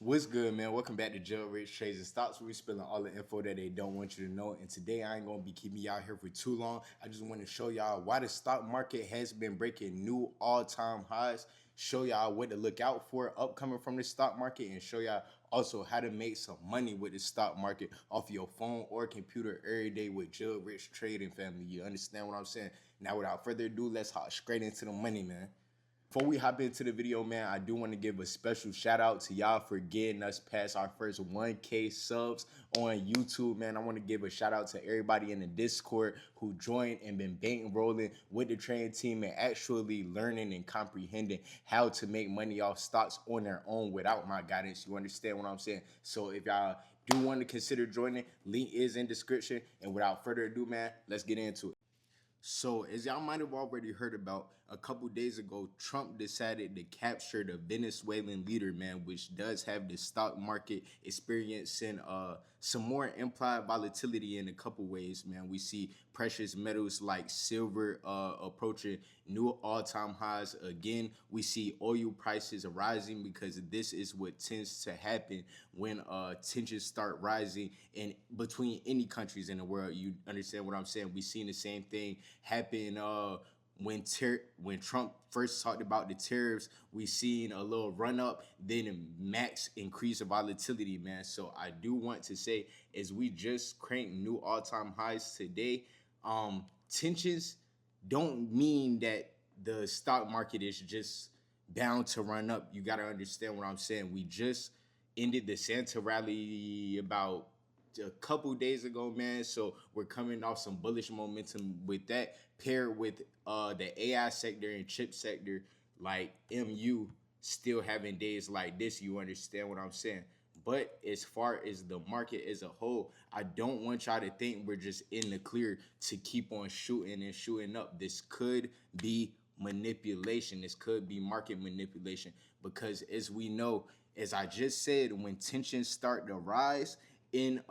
What's good, man? Welcome back to Joe Rich Trades and Stocks, where we spilling all the info that they don't want you to know. And today I ain't gonna be keeping y'all here for too long. I just want to show y'all why the stock market has been breaking new all-time highs. Show y'all what to look out for upcoming from the stock market, and show y'all also how to make some money with the stock market off your phone or computer every day with Joe Rich Trading family. You understand what I'm saying? Now, without further ado, let's hop straight into the money, man. Before we hop into the video, man, I do want to give a special shout out to y'all for getting us past our first 1K subs on YouTube, man. I want to give a shout out to everybody in the Discord who joined and been rolling with the trading team and actually learning and comprehending how to make money off stocks on their own without my guidance. You understand what I'm saying? So if y'all do want to consider joining, link is in description. And without further ado, man, let's get into it. So, as y'all might have already heard about, a couple days ago, Trump decided to capture the Venezuelan leader, man, which does have the stock market experiencing some more implied volatility in a couple ways, man. We see precious metals like silver approaching new all-time highs again. We see oil prices rising because this is what tends to happen when tensions start rising in between any countries in the world. You understand what I'm saying? We've seen the same thing happen when Trump first talked about the tariffs. We seen a little run up, then a max increase of volatility, man. So I do want to say, as we just cranked new all-time highs today, tensions don't mean that the stock market is just bound to run up. You got to understand what I'm saying. We just ended the Santa rally about a couple days ago, man. So we're coming off some bullish momentum with that, paired with the AI sector and chip sector, like MU, still having days like this. You understand what I'm saying? But as far as the market as a whole, I don't want y'all to think we're just in the clear to keep on shooting and shooting up. This could be manipulation. This could be market manipulation because, as we know, as I just said, when tensions start to rise in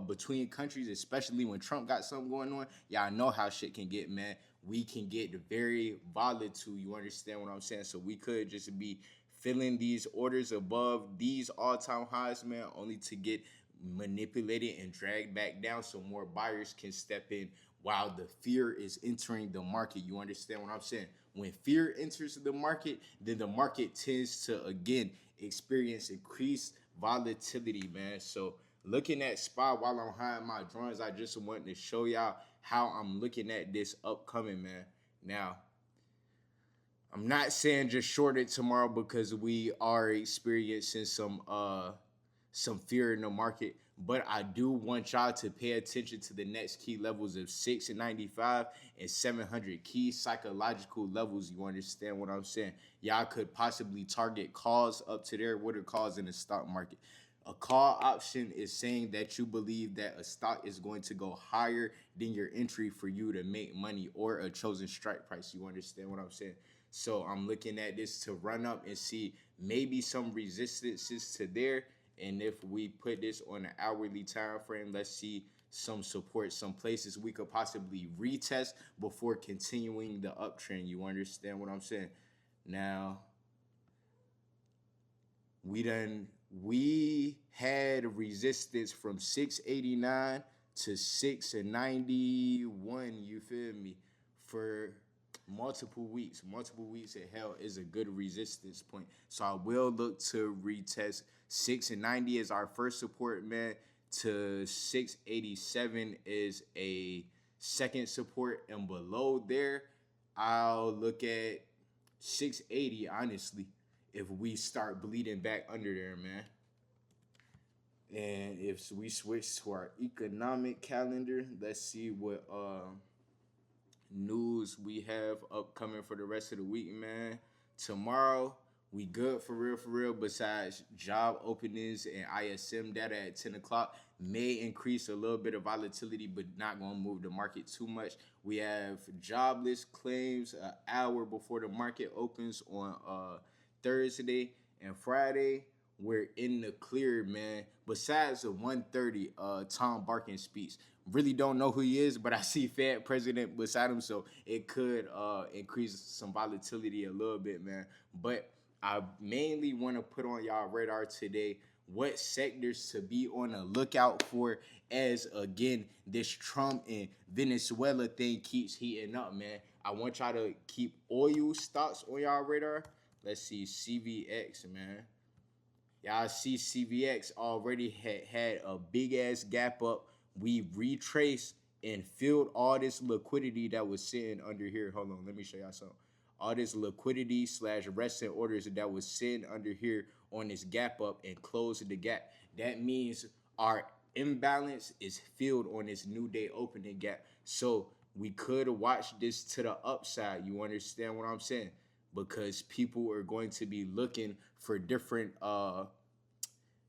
between countries, especially when Trump got something going on, y'all know how shit can get, man. We can get very volatile. You understand what I'm saying? So we could just be filling these orders above these all-time highs, man, only to get manipulated and dragged back down so more buyers can step in while the fear is entering the market. You understand what I'm saying? When fear enters the market, then the market tends to again experience increased volatility, man. So looking at spot while I'm high in my drawings, I just wanted to show y'all how I'm looking at this upcoming, man. Now, I'm not saying just short it tomorrow because we are experiencing some fear in the market, but I do want y'all to pay attention to the next key levels of 695 and 700 key psychological levels. You understand what I'm saying? Y'all could possibly target calls up to there. What are calls in the stock market? A call option is saying that you believe that a stock is going to go higher than your entry for you to make money, or a chosen strike price. You understand what I'm saying? So I'm looking at this to run up and see maybe some resistances to there. And if we put this on an hourly time frame, let's see some support, some places we could possibly retest before continuing the uptrend. You understand what I'm saying? Now, we had resistance from 689 to 691, you feel me, for multiple weeks. Multiple weeks at hell is a good resistance point. So I will look to retest 690 as our first support, man, to 687 is a second support, and below there I'll look at 680, honestly, if we start bleeding back under there, man. And if we switch to our economic calendar, let's see what news we have upcoming for the rest of the week, man. Tomorrow, we good for real, besides job openings and ISM data at 10 o'clock. May increase a little bit of volatility, but not going to move the market too much. We have jobless claims an hour before the market opens on Thursday and Friday. We're in the clear, man. Besides the 1:30 Tom Barkin speech. Really don't know who he is, but I see Fed president beside him, so it could increase some volatility a little bit, man. But I mainly want to put on y'all radar today what sectors to be on the lookout for as again this Trump and Venezuela thing keeps heating up, man. I want y'all to keep oil stocks on y'all radar. Let's see, CVX, man. Y'all see CVX already had a big ass gap up. We retraced and filled all this liquidity that was sitting under here. Hold on, let me show y'all something. All this liquidity slash resting orders that was sitting under here on this gap up and closed the gap. That means our imbalance is filled on this new day opening gap. So we could watch this to the upside. You understand what I'm saying? Because people are going to be looking for different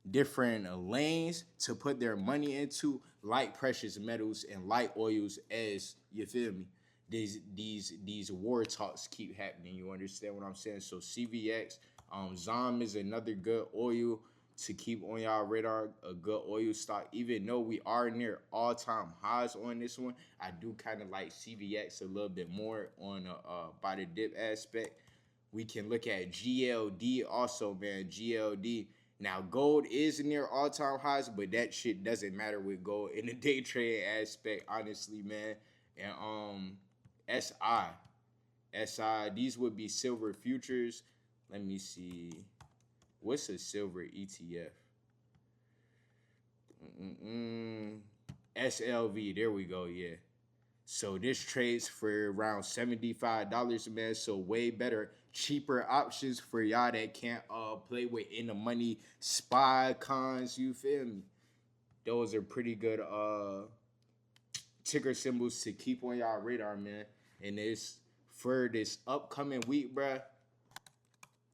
lanes to put their money into, like precious metals and light oils, as you feel me. These war talks keep happening. You understand what I'm saying? So CVX, ZOM is another good oil to keep on y'all radar, a good oil stock. Even though we are near all-time highs on this one, I do kind of like CVX a little bit more on by the dip aspect. We can look at GLD also, man. GLD. Now, gold is near all-time highs, but that shit doesn't matter with gold in the day trade aspect, honestly, man. And SI, these would be silver futures. Let me see. What's a silver ETF? SLV. There we go. Yeah. So this trades for around $75, man. So way better, cheaper options for y'all that can't play with in the money SPY cons. You feel me? Those are pretty good ticker symbols to keep on y'all radar, man. And this for this upcoming week, bruh,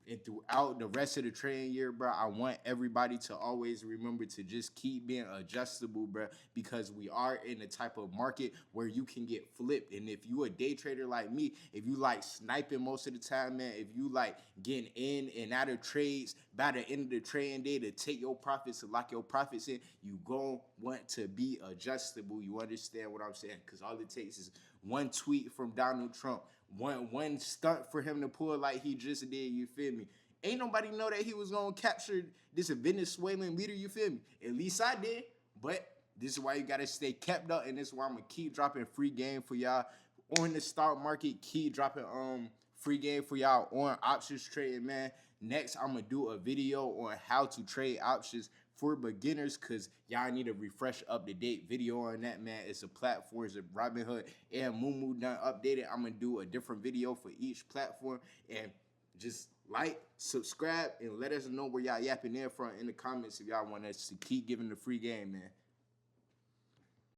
and throughout the rest of the trading year, bro, I want everybody to always remember to just keep being adjustable, bro, because we are in a type of market where you can get flipped. And if you a day trader like me, if you like sniping most of the time, man, if you like getting in and out of trades by the end of the trading day to take your profits, to lock your profits in, you gon' want to be adjustable. You understand what I'm saying? Because all it takes is one tweet from Donald Trump, one stunt for him to pull like he just did, you feel me? Ain't nobody know that he was gonna capture this Venezuelan leader, you feel me? At least I did. But this is why you gotta stay kept up, and this is why I'm gonna keep dropping free game for y'all on the stock market. Keep dropping free game for y'all on options trading, man. Next, I'm gonna do a video on how to trade options for beginners, because y'all need a refresh up-to-date video on that, man. It's a platform, it's a Robinhood and Moomoo done updated. I'm gonna do a different video for each platform, and just like, subscribe, and let us know where y'all yapping in from in the comments if y'all want us to keep giving the free game, man.